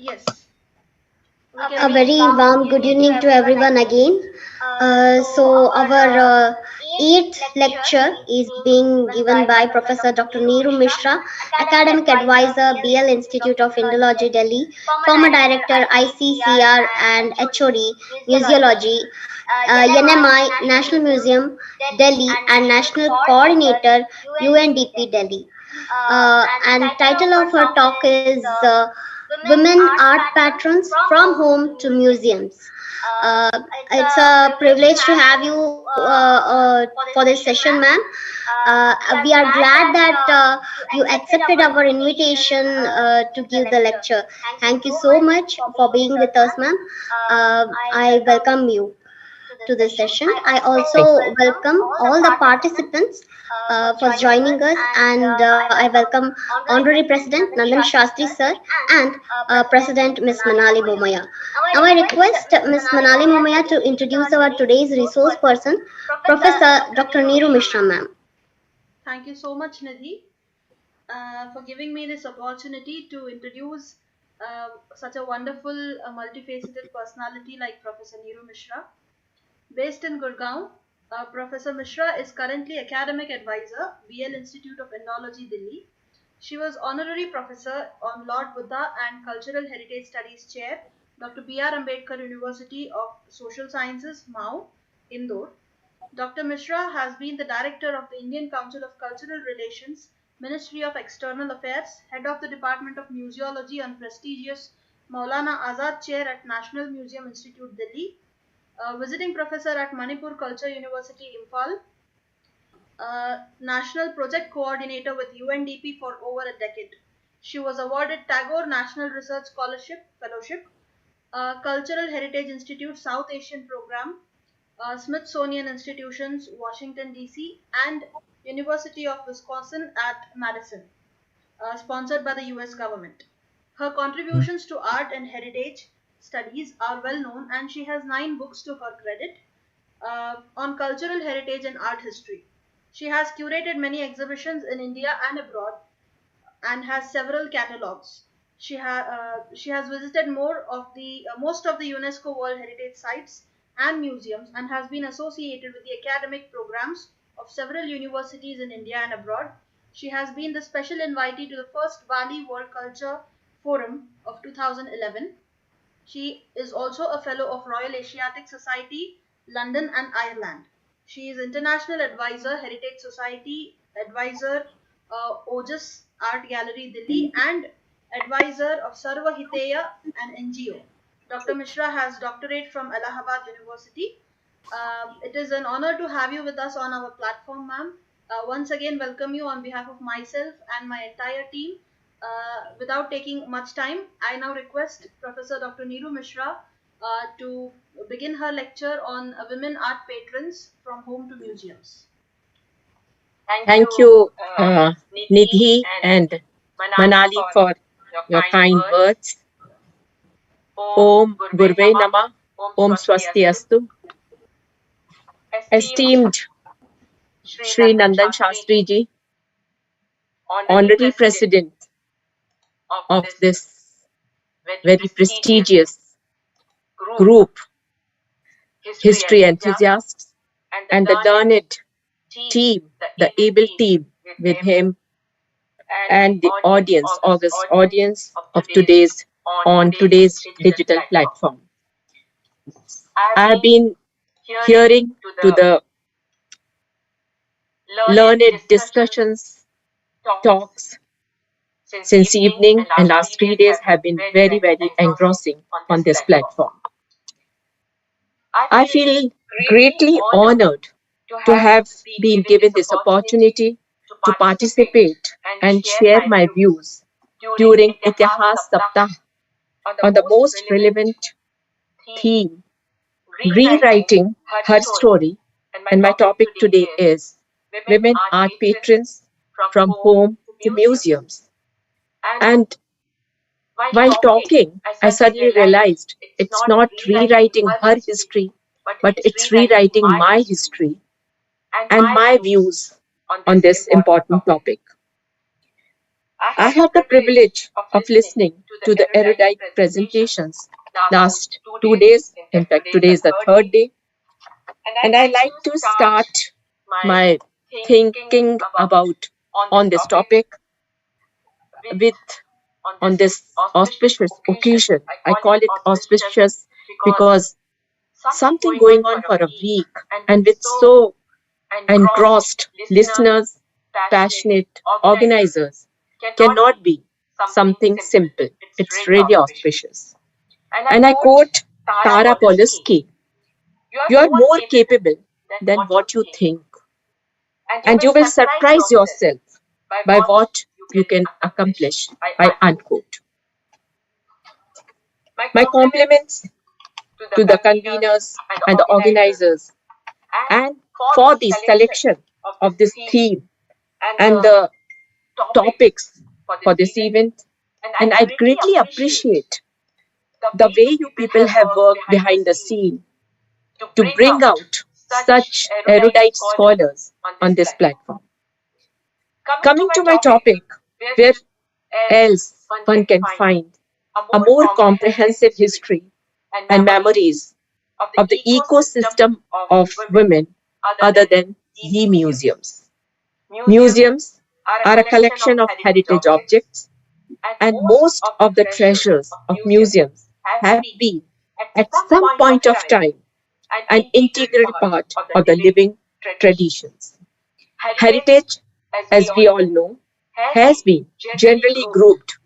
Yes, A very warm good evening to everyone again. Our eighth lecture is being given by Professor Dr. Neeru Misra, Academic Advisor, BL Institute of Indology, Delhi, former Director, ICCR and HOD, Museology, NMI, National Museum, Delhi, and National Coordinator, UNDP, Delhi. And title of her talk is Women Art Patrons from Home to Museums. Uh, it's a privilege to have you for this session, ma'am. We are glad that you accepted our invitation to give the lecture. Thank you so much for being with us, ma'am. I welcome you to this session. I also welcome all the participants for joining us, and I welcome Honorary President Nandan Shastri sir and President Ms. Manali Momaya. Now I request Ms. Manali Momaya to introduce our today's resource person, Professor Dr. Neeru Mishra ma'am. thank you so much, Nidhi, for giving me this opportunity to introduce such a wonderful, multifaceted personality like Professor Neeru Mishra. Based in Gurgaon, Professor Mishra is currently Academic Advisor, BL Institute of Indology, Delhi. She was Honorary Professor on Lord Buddha and Cultural Heritage Studies Chair, Dr. B.R. Ambedkar University of Social Sciences, Mau, Indore. Dr. Mishra has been the Director of the Indian Council of Cultural Relations, Ministry of External Affairs, Head of the Department of Museology and prestigious Maulana Azad Chair at National Museum Institute, Delhi, visiting professor at Manipur Culture University, Imphal, national project coordinator with UNDP for over a decade. She was awarded Tagore National Research Scholarship Fellowship, Cultural Heritage Institute South Asian Program, Smithsonian Institutions, Washington, D.C., and University of Wisconsin at Madison, sponsored by the US government. Her contributions to art and heritage studies are well known, and she has 9 books to her credit on cultural heritage and art history. She has curated many exhibitions in India and abroad and has several catalogs. She has visited most of the UNESCO World Heritage Sites and museums and has been associated with the academic programs of several universities in India and abroad. She has been the special invitee to the first Bali World Culture Forum of 2011. She is also a fellow of Royal Asiatic Society, London and Ireland. She is International Advisor, Heritage Society Advisor, Ojas Art Gallery, Delhi, and Advisor of Sarva Hiteya, an NGO. Dr. Mishra has doctorate from Allahabad University. It is an honor to have you with us on our platform, ma'am. Once again, welcome you on behalf of myself and my entire team. Without taking much time, I now request Professor Dr. Neeru Mishra to begin her lecture on women art patrons from home to museums. Thank you, Nidhi and Manali, for your kind words. Om Gurve Nama, Om Swasti Astu. Esteemed Sri Nandan Shastri Ji, Honorary President of this very prestigious group, history enthusiasts, and the learned team, the able team with him, and the audience, august audience of today's digital platform. I have been hearing to the learned discussions, talks since evening, and last 3 days have been very, very engrossing on this platform. I feel greatly honored to have been given this opportunity to participate and share my views during Itihasa Saptaha on the most relevant theme, rewriting her story. And my topic today is women art patrons from home to museums. And while talking, I suddenly realized it's not rewriting her history, but it's rewriting my history and my views on this important topic. I had the privilege of listening to the erudite presentations last 2 days. In fact, today is the third day. And I like to start my thinking about on this topic with on this auspicious occasion. I call it auspicious because something going on for a week and with so engrossed listeners, passionate organizers cannot be something simple. It's really auspicious. And I quote Tara Polinsky, "You are more capable than what you think, and you will surprise yourself by what you can accomplish." I unquote. My compliments to the conveners and the organizers and for the selection of this theme and the topics for this event. And I greatly appreciate the way you people have worked behind the scene to bring out such erudite scholars on this platform. Coming to my topic, where else one can find a more comprehensive history and memories of the ecosystem of women other than the museums. Museums are a collection of heritage objects, and most of the treasures of museums have been, at some point of time, an integral part of the living traditions. Heritage, as we all know, has been generally grouped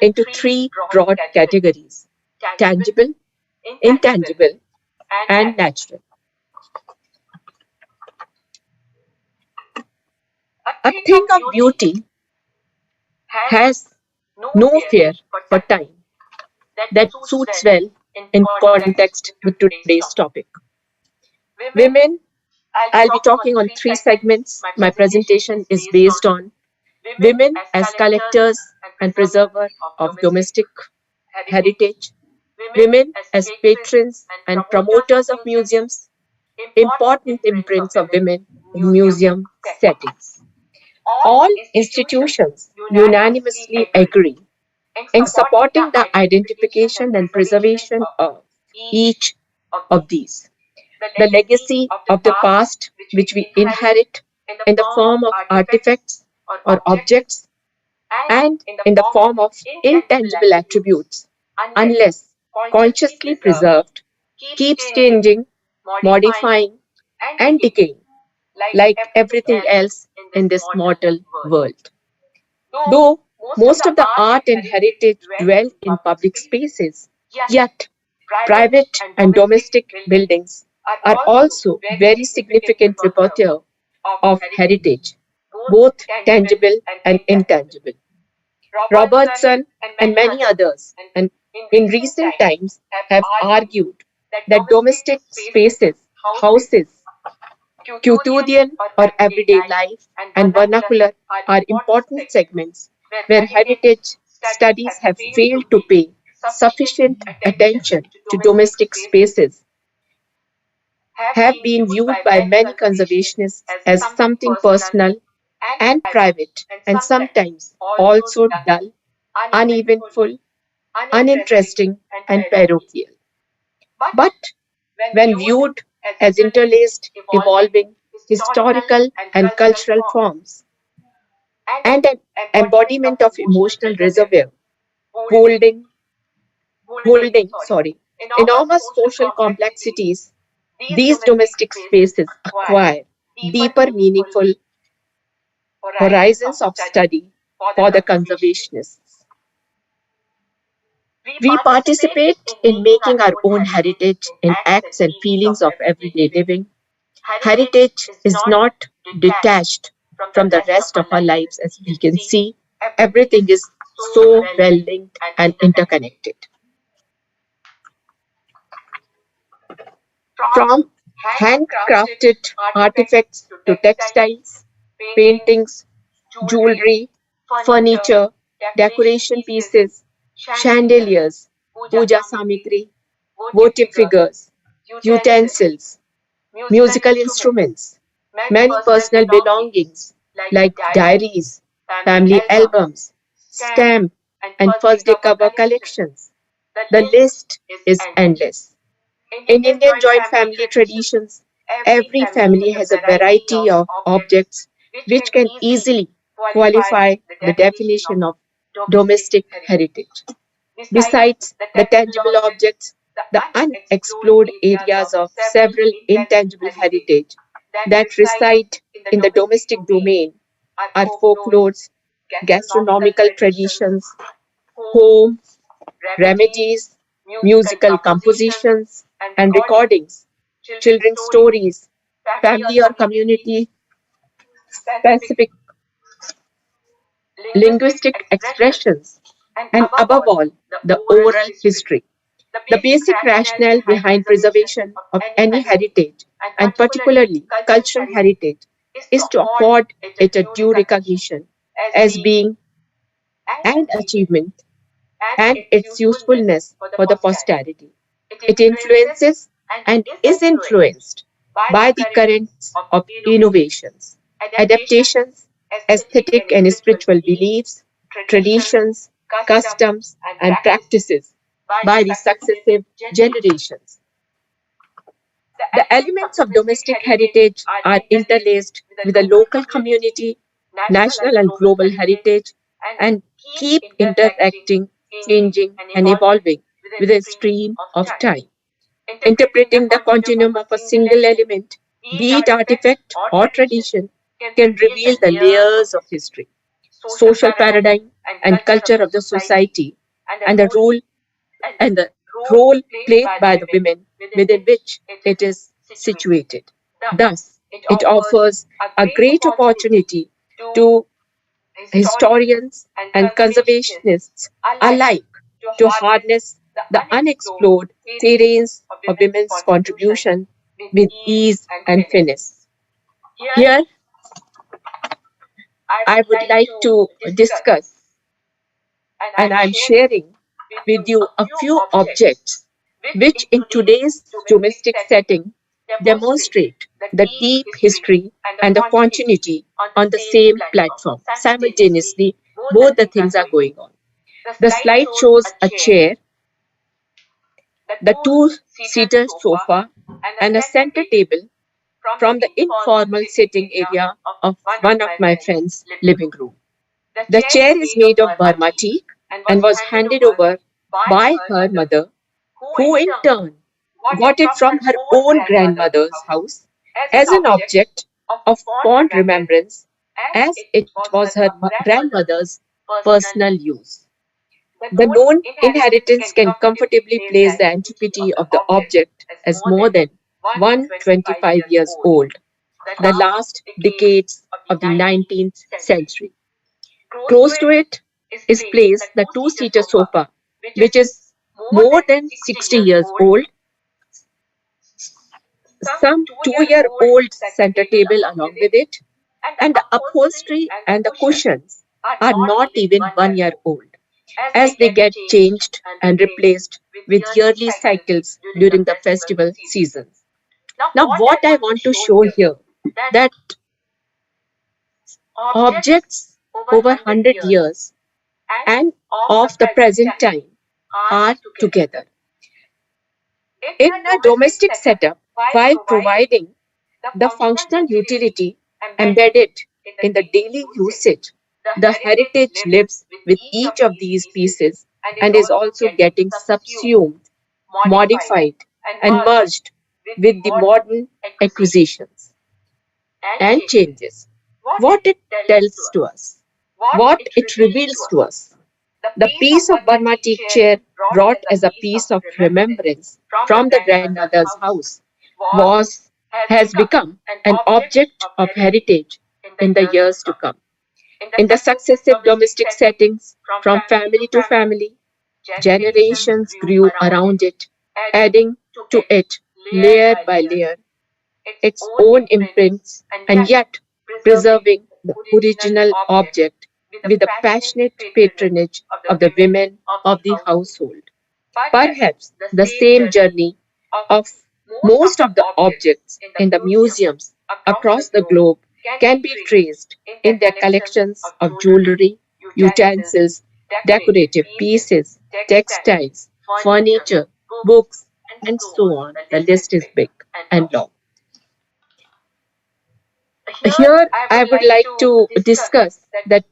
into three broad categories: tangible, intangible, and natural. A thing of beauty has no fear for time. That suits well in context with today's topic. Women, I'll be talking on three segments. My presentation is based on women as collectors and preservers of domestic heritage, women as patrons and promoters of museums, important imprints of women in museum settings. All institutions unanimously agree in supporting the identification and preservation of each of these. The legacy of the past, which we inherit in the form of artifacts or objects, and in the form of intangible attributes, unless consciously preserved, keeps changing, modifying, and decaying, like everything else in this mortal world. Though most of the art and heritage dwell in public spaces, yet private and domestic buildings are also very significant repertoire of heritage, both tangible and intangible. Robertson and many others, and in recent times, have argued that domestic spaces, houses, quotidian or everyday life, and vernacular are important segments where heritage studies have failed to pay sufficient attention to domestic spaces, have been viewed by many conservationists as something personal and private, and sometimes also dull, uneventful, uninteresting, and parochial. But when viewed as interlaced, evolving historical and cultural forms, and an embodiment of emotional reservoir, holding, holding enormous social complexities, these domestic spaces acquire deeper, meaningful horizons of study for the conservationists. We participate in making our own heritage in acts and feelings of everyday living. Heritage is not detached from the rest of our lives, as we can see. Everything is so well linked and interconnected. From handcrafted artifacts to textiles, paintings, jewelry, furniture, decoration pieces, chandeliers, puja samigri, votive figures, utensils, musical instruments, many personal belongings like diaries, family albums, stamp, and first day cover collections. The list is endless. In Indian joint family traditions, every family has a variety of objects which can easily qualify the definition of domestic heritage. Besides the tangible objects, the unexplored areas of several intangible heritage that reside in the domestic domain are folklores, gastronomical traditions, home remedies, musical compositions and recordings, children's stories, family or community specific linguistic expressions, and above all, the oral history. The basic rationale behind preservation of any heritage, and particularly cultural heritage, is to accord it a due recognition as being an achievement and its usefulness for the posterity. It influences and is influenced by the currents of innovations, adaptations, aesthetic and spiritual beliefs, traditions, customs, and practices by the successive generations. The elements of domestic heritage are interlaced with the local community, national and global heritage, and keep interacting, changing, and evolving with a stream of time. Interpreting the continuum of a single element, be it artifact or tradition, can reveal the layers of history, social paradigm, and culture of the society, and the role played by the women within which it is situated. Thus, it offers a great opportunity to historians and conservationists alike to harness the unexplored terrains of women's contribution with ease and finesse. Here, I would like to discuss and I'm sharing with you a few objects which, in today's domestic setting, demonstrate the deep history and the continuity on the same platform. Simultaneously, both the things are going on. The slide shows a chair, the two-seater sofa, and a center table from the informal sitting area of one of my friend's living room. The chair is made of Burma teak and was handed over by her mother, who in turn got it from her own grandmother's house as an object of fond remembrance, as it was her grandmother's personal use. The known inheritance can comfortably place the antiquity of the object as more than 125 years old, the last decades of the 19th century. Close to it is placed the two-seater sofa, which is more than 60 years old, some 2-year-old center table along with it, and the upholstery and the cushions are not even 1 year old, as they get changed and replaced with yearly cycles during the festival seasons. Now, what I want to show here that objects over 100 years and of the present time are together. In a domestic setup, while providing the functional utility embedded in the daily usage, the heritage lives with each of these pieces and is also getting subsumed, modified, and merged with the modern acquisitions and changes. What it tells to us, what it reveals to us. The piece of Burma teak chair brought as a piece of remembrance from the grandmother's house has become an object of heritage in the years to come. In the successive domestic settings, from family to family, generations grew around it, adding to it layer by layer its own imprints, and yet preserving the original object with the passionate patronage of the women of the household. Perhaps the same journey of most of the objects in the museums across the globe can be traced in their collections of jewelry, utensils, decorative pieces, textiles, furniture, books, and so on. The list is big and long. Here, I would like to discuss that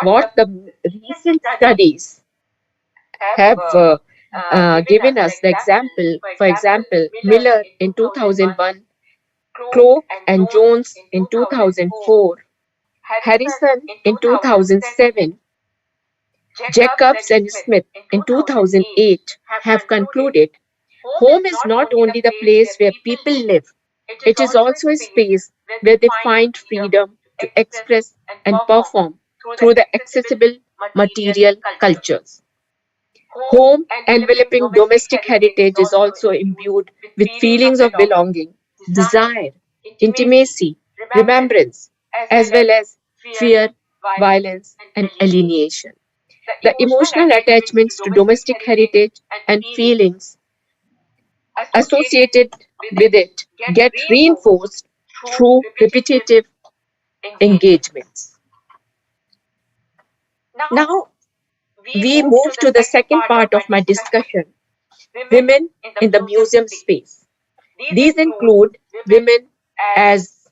what the recent studies have given us the example. For example, Miller in 2001, Crowe and Jones in 2004, Harrison in 2007, Jacobs and Smith in 2008 have concluded home is not only the place where people live, it is also a space where they find freedom to express and perform through the accessible material cultures. Home enveloping domestic heritage is also imbued with feelings of belonging, desire, intimacy, remembrance, as well as fear, violence, and alienation. The emotional attachments to domestic heritage and feelings associated with it get reinforced through repetitive engagements. Now, we move to the second part of my discussion, women in the museum space. These include women as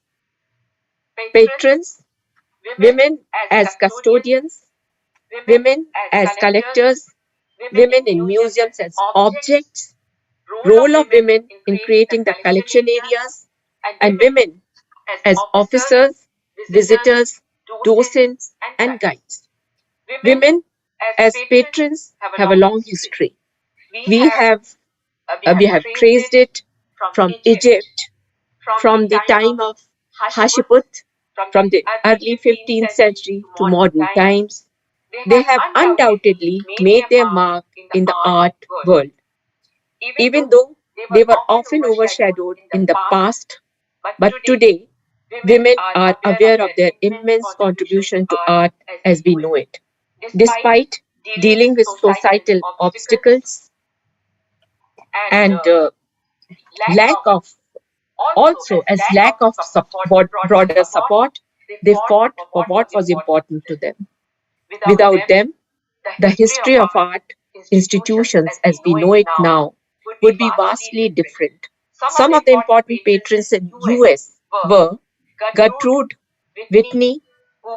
patrons, women as custodians, women as collectors, women in museums as objects, role of women in creating the collection areas, and women as officers, visitors, docents, and guides. Women as patrons have a long history. We have traced it from Egypt, from the time of Hasheput, from the early 15th century to modern times. They have undoubtedly made their mark in the art world, even though they were often overshadowed in the past. But today, women are aware of their immense contribution to art as we know it. Despite dealing with societal obstacles and lack of broader support, they fought for what was important to them. Without them, the history of art institutions as we know it now would be vastly different. Some of the important patrons in US were Gertrude Whitney,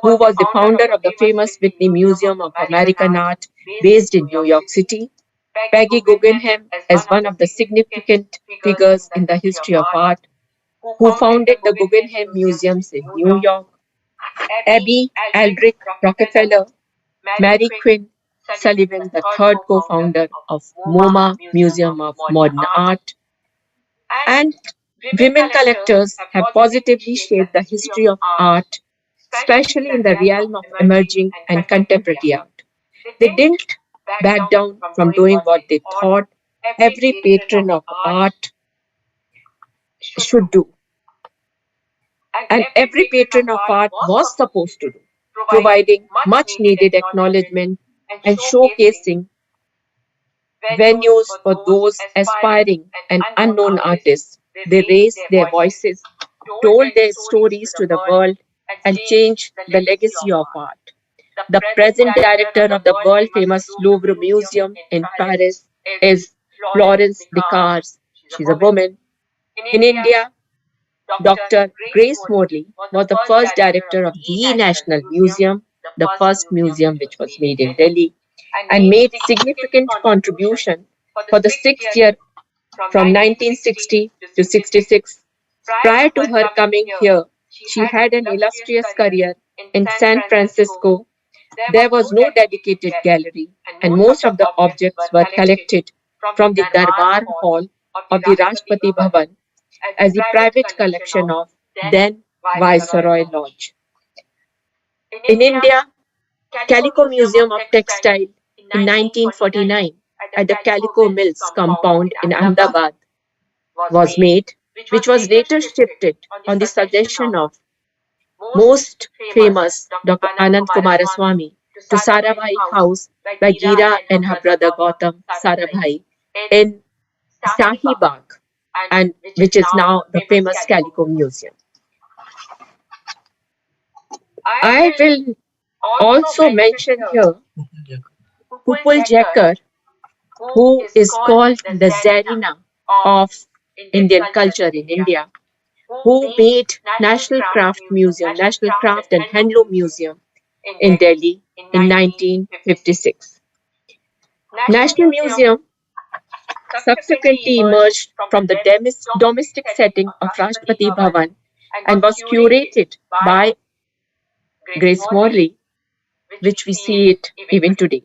who was the founder of the famous Whitney Museum of American Art based in New York City, Peggy Guggenheim as one of the significant figures in the history of art, who founded the Guggenheim Museums in New York, Abby Aldrich Rockefeller, Mary Quinn Sullivan, the third co-founder of MoMA Museum of Modern Art, and women collectors have positively shaped the history of art, especially in the realm of emerging and contemporary art. They didn't back down from doing what they thought every patron of art should do. And every patron of art was supposed to do, providing much needed acknowledgement and showcasing venues for those aspiring and unknown artists. They raised their voices, told their stories to the world, and changed the legacy of art. The present director of the world famous Louvre Museum in Paris is Florence Descartes. She's a woman. In India, Dr. Grace Morley was the first director of the National Museum, the first museum which was made in Delhi, and made significant contribution for the 6th year from 1960 to 66. Prior to her coming here, she had an illustrious career in San Francisco. There was no dedicated gallery, and most of the objects were collected from the Darbar Hall of the Rashtrapati Bhavan as the private collection of then Viceroy Lodge. In India, Calico Museum of Textile in 1949 at the Calico Mills compound in Ahmedabad was made, which was later shifted on the suggestion of most famous Dr. Anand Kumaraswamy to Sarabhai House by Gira and her brother Gautam Sarabhai in Shahi Bagh, and which is now the famous Calico Museum. I will Also mentioned here Pupul Jacker, who is called the Zarina of Indian culture in India, who made National Craft Museum, National Craft and Handloom Museum in Delhi in 1956. National Museum subsequently emerged from the domestic setting of Rashtrapati Bhavan and was curated by Grace Morley, which we see it even today.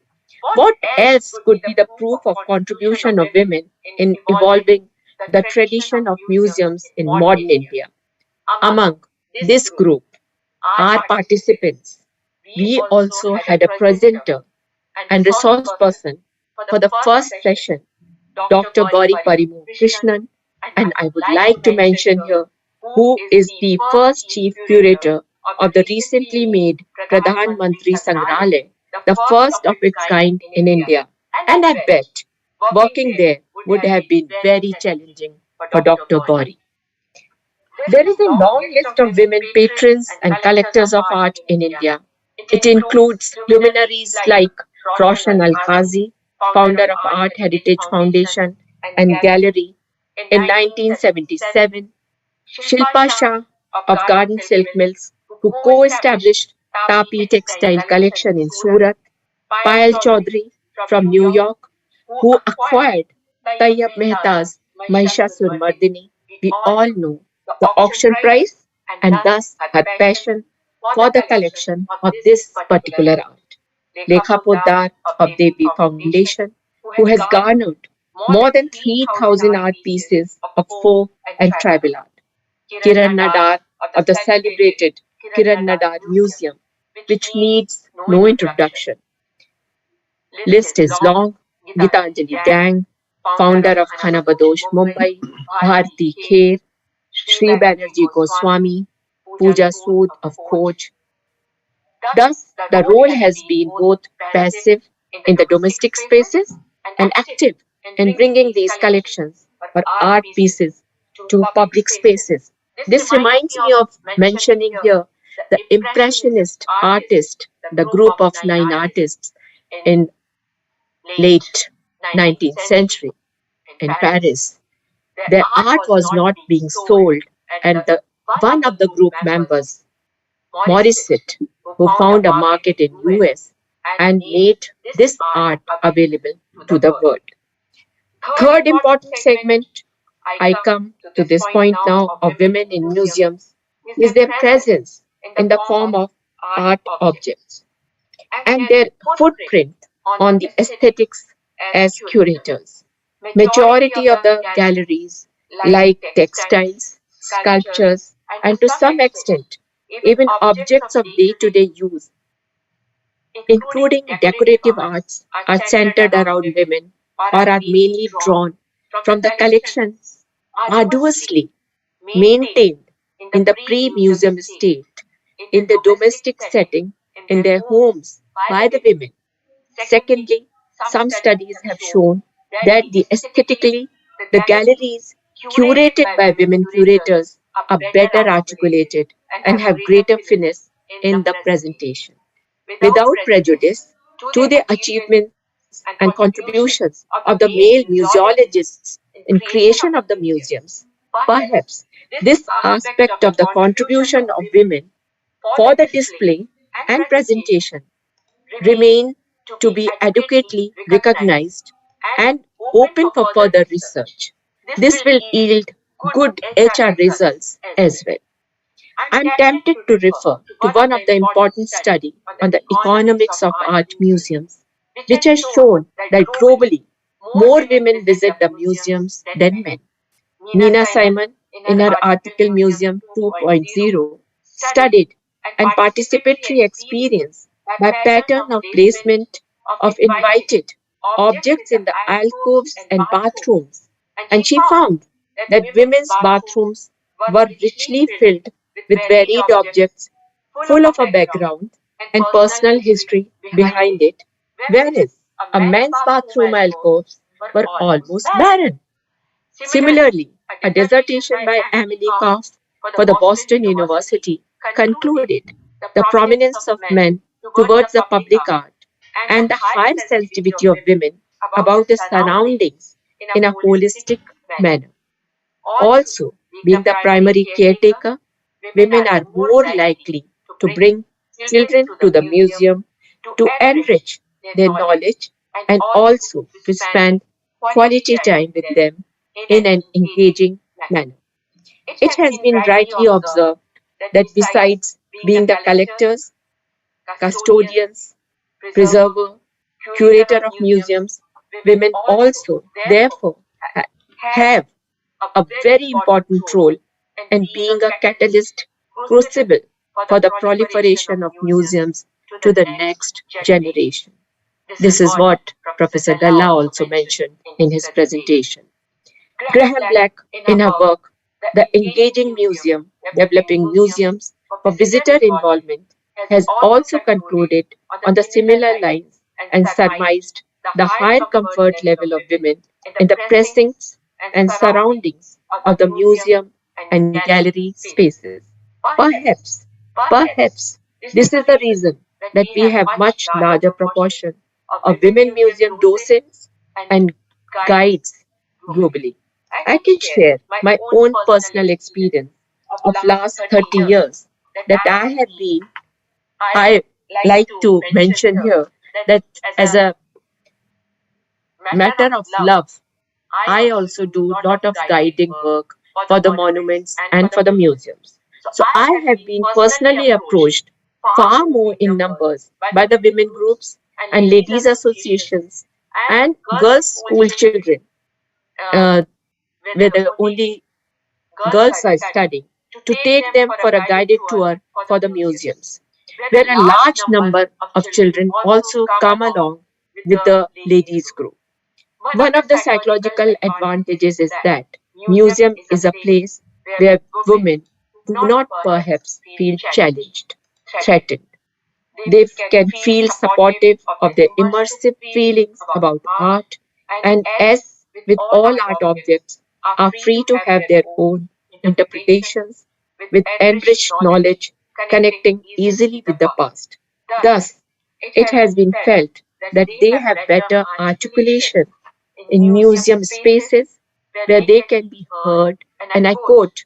What else could be the proof of contribution of women in evolving the tradition of museums in modern India? Among this group, our participants, we also had a presenter and resource person for the first session, Dr. Gauri Parimu Krishnan, and I would like to mention here who is the first chief curator of the recently made Pradhan Mantri Sangrahalaya, the first of its kind in India. And I bet working there would have been very challenging for Dr. Gauri. There is a long list of women patrons and collectors of art in India. It includes luminaries like Roshan Al-Qazi, founder of Art Heritage Foundation and Gallery in 1977, Shilpa Shah of Garden Silk Mills, who co-established Tapi Textile Collection in Surat, Payal Chaudhary from New York, who acquired Tayyab Mehta's Mahishasur Mardini. We all know the auction price and thus her passion for the collection of this particular art. Lekha Poddar of Devi Foundation, who has garnered more than 3,000 art pieces of folk and tribal art. Kiran Nadar of the celebrated Kiran Nadar Museum, which needs no introduction. List is long. Gitanjali Gang, founder of Khana Badosh Mumbai, Bharti Kher, Sri Banerjee Goswami, Pooja Sood of Khoj. Thus, the role has been both passive in the domestic spaces and active in bringing these collections or art pieces to public spaces. This reminds me of mentioning here the Impressionist artist, the group of 9 artists in late 19th century in Paris. Their art was not being sold, and one of the group members, Morissette, who found a market in US and made this art available to the world. Third important segment, I come to this point now of women in museums, is their presence in the form of art objects and their footprint on the aesthetics as curators. Majority of the galleries, like textiles, sculptures, and to some extent, even objects of day-to-day use, including decorative arts, are centered around women or are mainly drawn from the collections arduously maintained in the pre-museum state, in the domestic setting, in their homes by the women. Secondly, some studies have shown that aesthetically, the galleries curated by women curators are better articulated and have greater finesse in the presentation. Without prejudice to the achievements and contributions of the male museologists in creation of the museums, perhaps this aspect of the contribution of women for the display and presentation remain to be adequately recognized and open for further research. This will yield good HR results as well. I'm tempted to refer to one of the important studies on the economics of art museums, which has shown that globally more women visit the museums than men. Nina Simon, in her article Museum 2.0, studied and participatory experience by pattern of placement of invited objects in the alcoves and bathrooms, and she found that women's bathrooms were richly filled with varied objects full of a background and personal history behind it, whereas a men's bathroom alcoves were almost barren. Similarly, a dissertation by Emily Koff for the Boston University concluded the prominence of men towards the public art and the higher sensitivity of women about the surroundings in a holistic manner. Also, being the primary caretaker, women are more likely to bring children to the museum to enrich their knowledge and also to spend quality time with them in an engaging manner. It has been rightly observed that besides being the collectors, custodians, preserver, curator of museums, women also, therefore, have a very important role in being a catalyst crucible for the proliferation of museums to the next generation. This is what Professor Dalla also mentioned in his presentation. Graham Black, in her work, The Engaging Museum, Developing Museums for Visitor Involvement, has also concluded on the similar lines and surmised the higher comfort level of women in the precincts and surroundings of the museum and gallery spaces. Perhaps, perhaps this is the reason that we have much larger proportion of women museum docents and guides globally. I can share my own personal experience of last 30 years that I like to mention here that as a matter of love, I also do a lot of guiding work for the monuments and for the museums. So I have been personally approached far more in numbers by the women groups and ladies associations and girls school children uh, where the only girls are studying to take them for a guided tour for the museums, where a large number of children also come along with the ladies group. One of the psychological advantages is that museum is a place where women do not perhaps feel challenged, threatened. They can feel supportive of their immersive feelings about art and as with all art objects are free to have their own interpretations with enriched knowledge connecting easily with the past. Thus, it has been felt that they have better articulation in museum spaces where they can be heard, and I quote,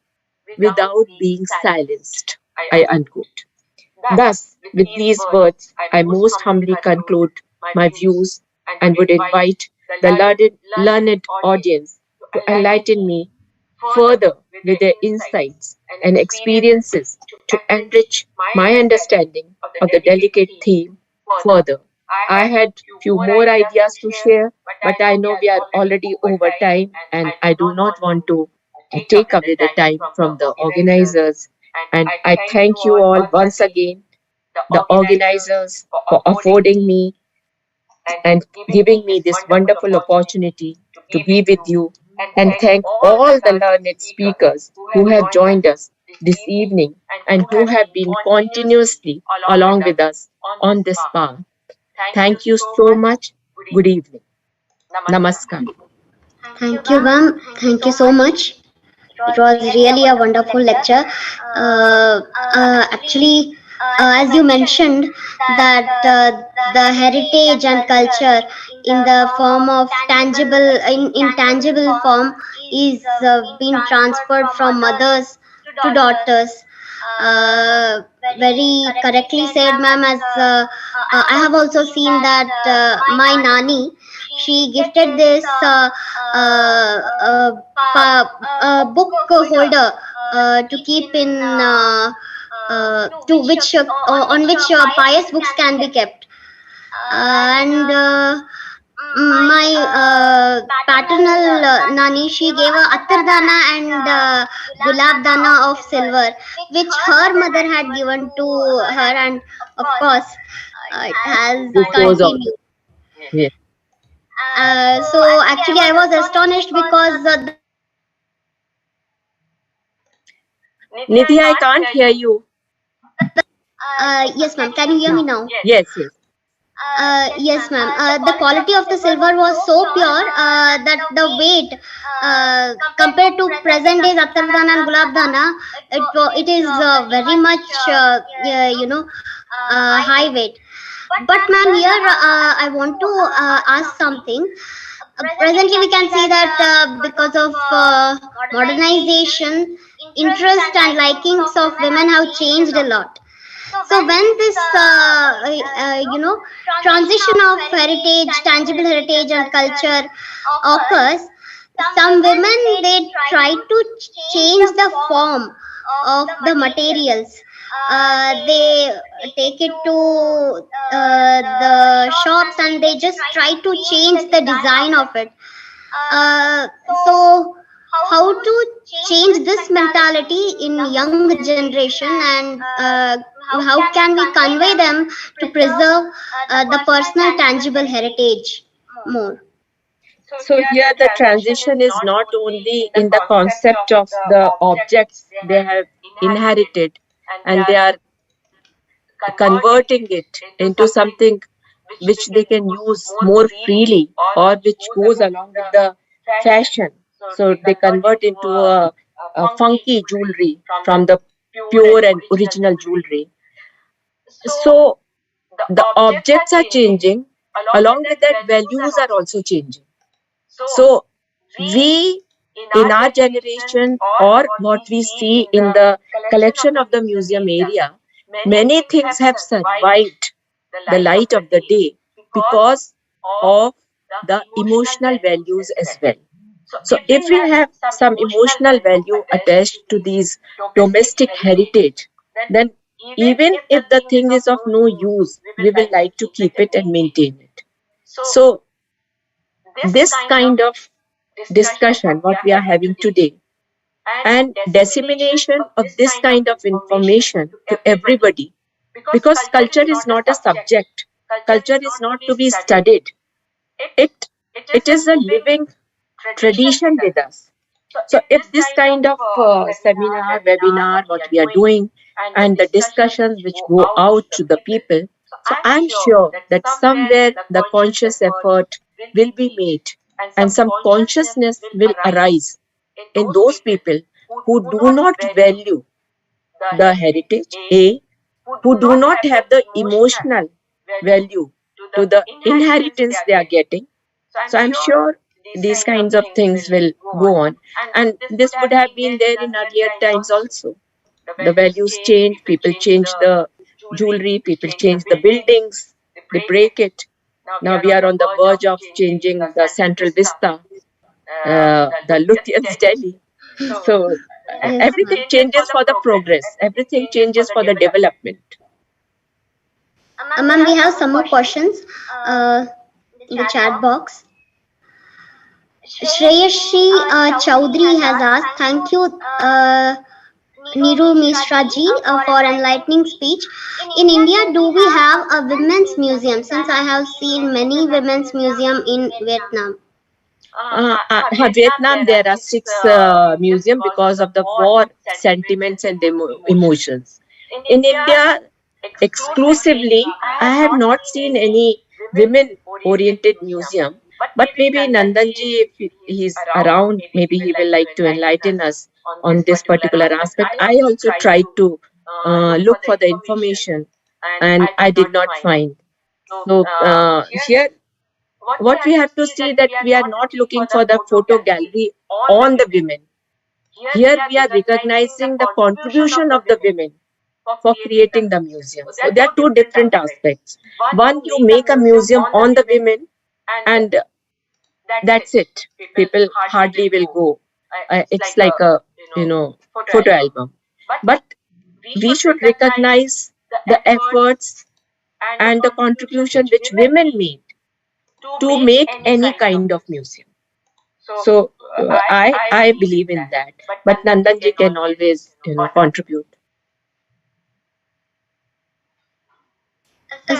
without being silenced, I unquote. Thus, with these words, I most humbly conclude my views and would invite the learned audience to enlighten me further with their insights and experiences to enrich my understanding of the delicate theme further. I had few more ideas to share, but I know we are already over time and I do not want to take away the time from the organizers. And I thank you all once again, the organizers, for affording me and giving me this wonderful opportunity to be with you. And thank all the learned speakers who have joined us this evening and who have been continuously along with us on this path. Thank you so much. Good evening. Namaskar. Thank you, ma'am. Thank you so much. It was really a wonderful lecture. Actually, as you mentioned, that the heritage and culture in the form of tangible, in intangible form, is being transferred from mothers to daughters. Very correctly said, ma'am. As I have also seen that my nani, she gifted this book holder to keep in to which on which pious books can be kept, and my paternal nani, she gave a attar dana and gulab dana of silver, which her mother had given to her, and of course it has This goes on. continued. Yes. So actually, I was astonished because Nidhi, I can't hear you. yes, ma'am. Can you hear me now? Yes, yes. Yes, ma'am. The quality of the silver was so pure that the weight, compared to present days Attardana and Gulabdana, it is very much, high weight. But ma'am, here I want to ask something. Presently, we can see that because of modernization, interest and likings of women have changed a lot. So when this, transition of heritage, tangible heritage and culture occurs, some women they try to change the form of the materials. They take it to the shops and they just try to change the design of it. Uh, so how to change this mentality in young generation, and how can we convey them to preserve the personal tangible heritage more? So here the transition is not only in the concept of the objects they have inherited, and they are converting it into something which they can use more freely or which goes along with the fashion. So they convert into a funky jewelry from the pure and original jewelry. So the objects are changing, along with that, values are also changing. So we in our generation, or what we see in the collection of the museum area, many things have survived the light of the day because of the emotional values as well. So if we have some emotional value attached to these domestic heritage, then even if the thing is of no use, we will like to keep it and maintain it. So this kind of discussion, what we are having today, and dissemination of this kind of information to everybody, because culture is not a subject, culture is not to be studied, it it is a living tradition with us. So if this kind of seminar, webinar, what we are doing, and the discussions which go out to the people, so I'm sure that somewhere the conscious effort will be made and some consciousness will arise in those people who do not value the heritage, A, who do not have the emotional value to the inheritance they are getting. So I'm sure these kinds of things will go on. And this would have been there in earlier times also. The values change, people change the jewelry, people change the buildings, they break it. Now we are on the verge of changing the central vista, the Lutyens Delhi. So Yes, everything changes for the progress, everything changes for the development. ma'am, we have some more questions in the chat box. Shreyashi Chaudhary has asked, thank you, Neeru Misra ji, for enlightening speech. In India, do we have a women's museum? Since I have seen many women's museum in Vietnam. Vietnam, there are 6 museums because of the war sentiments and emotions. In India, exclusively, I have not seen any women-oriented museum. But maybe Nandanji, if he's around, maybe he will like to enlighten us on this particular aspect. I also tried to look for the information and I did not find. So here what we have to see that we are not looking for the photo gallery on the women. Here we are recognizing the contribution of the women for creating the museum. So there are two different aspects. One, you make a museum on the women and that's it. People hardly will go. It's like a photo album. But we should recognize the efforts and the contribution which women made to make any kind of museum. So I believe in that. But Nandanji can always contribute.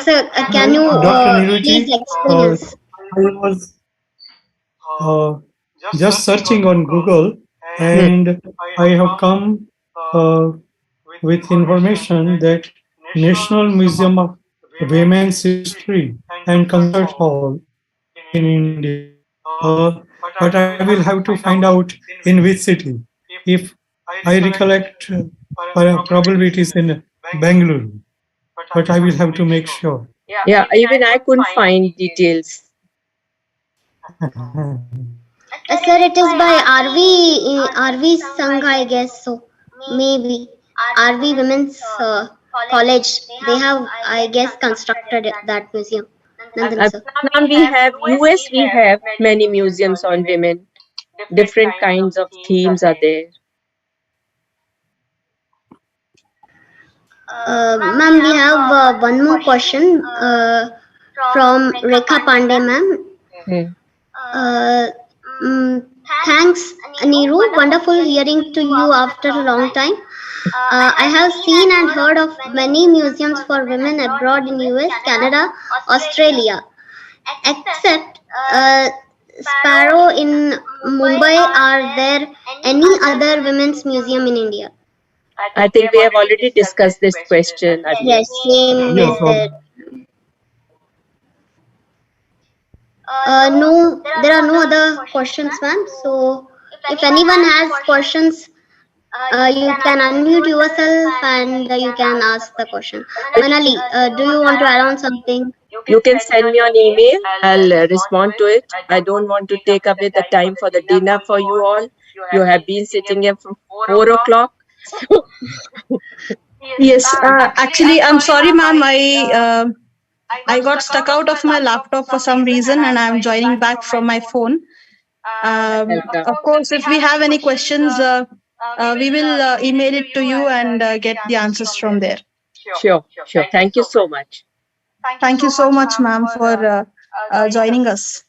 Sir, can you Dr. Neeru please ji, explain us? I was just searching on Google and I have come with information that National Museum of Women's History and Concert Hall in India. But I will have to find out in which city. If I recollect, probably it is in Bangalore. But I will have to make sure. Yeah, even I couldn't find details. Sir, it is by RV Sangh, I guess so. Maybe RV Women's College. They have, I guess, constructed that museum. Nandan sir. Vietnam we have, US we have many museums on women. Different kinds of themes are there. Ma'am, we have one more question from Rekha Pandey, ma'am. Hmm. Uh, mm, Thanks, Neeru. Wonderful hearing to you after a long time. I have seen and heard of many museums for women abroad in US, Canada, Australia. Except Sparrow in Mumbai, are there any other women's museum in India? I think we have already discussed this question earlier. Yes, same Yes, is there. No, there are no other questions, ma'am. So, if anyone has questions, you can unmute yourself and you can ask the question. Manali, do you want to add on something? You can send me an email. I'll respond to it. I don't want to take away the time for the dinner for you all. You have been sitting here from 4 o'clock. Yes, actually, I'm sorry, ma'am. I got stuck out of my laptop for some reason, and I'm joining back from my phone. Welcome. Of course, if we have any questions, we will email it to you and get the answers from there. Sure. Thank you so much. Thank you so much, ma'am, for joining us.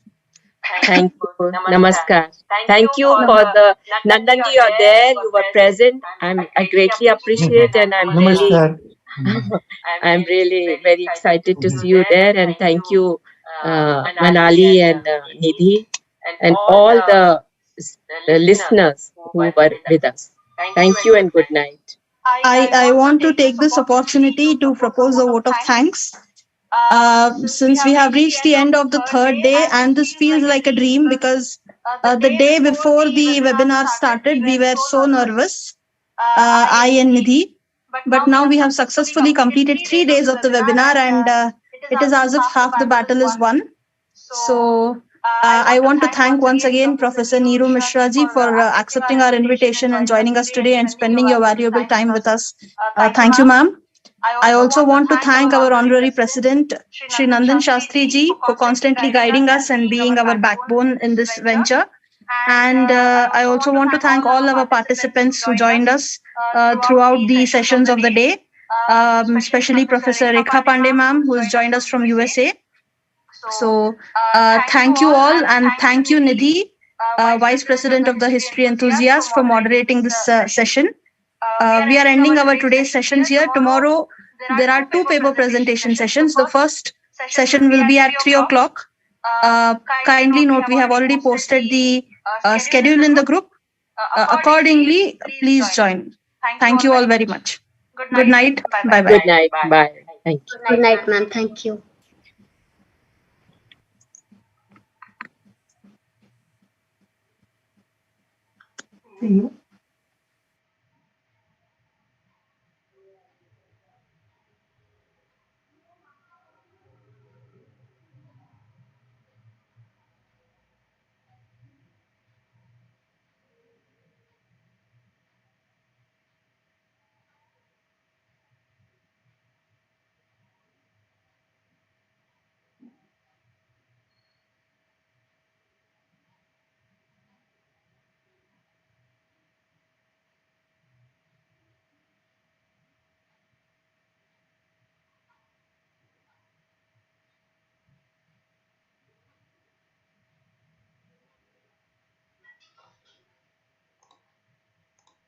Thank you. Namaskar. Thank you for the Nandanji, you're there, you were present. I greatly appreciate, and Namaskar. I'm really very excited to see you there, and thank you, Manali and Nidhi, and all the listeners who were with us. Thank you and good night. I want to take this opportunity to propose a vote of thanks. Since we have reached the end of the third day, and this feels like a dream because the day before the webinar started, we were so nervous, I and Nidhi. But now we have successfully completed 3 days of the webinar, and it is as if half the battle is won. So I want to thank once again Professor Neeru Mishra ji for accepting our invitation and joining us today and spending your valuable time with us. Thank you, ma'am. I also want to thank our honorary president, Shri Nandan Shastri ji, for constantly guiding us and being our backbone in this venture. And I also want to thank all our participants who joined us throughout the sessions of the day, especially Professor Rekha Pandey ma'am, who has joined us from USA. So thank you all, and thank you Nidhi, Vice President of the History Enthusiast, for moderating this session. We are ending our today's sessions here. Tomorrow, there are 2 paper presentation sessions. The first session will be at 3 o'clock. Kindly note, we have already posted the schedule in the group. Accordingly, please join. Thank you all very much. Good night. Bye-bye. Good night. Bye. Thank you. Good night, ma'am. Thank you. See you.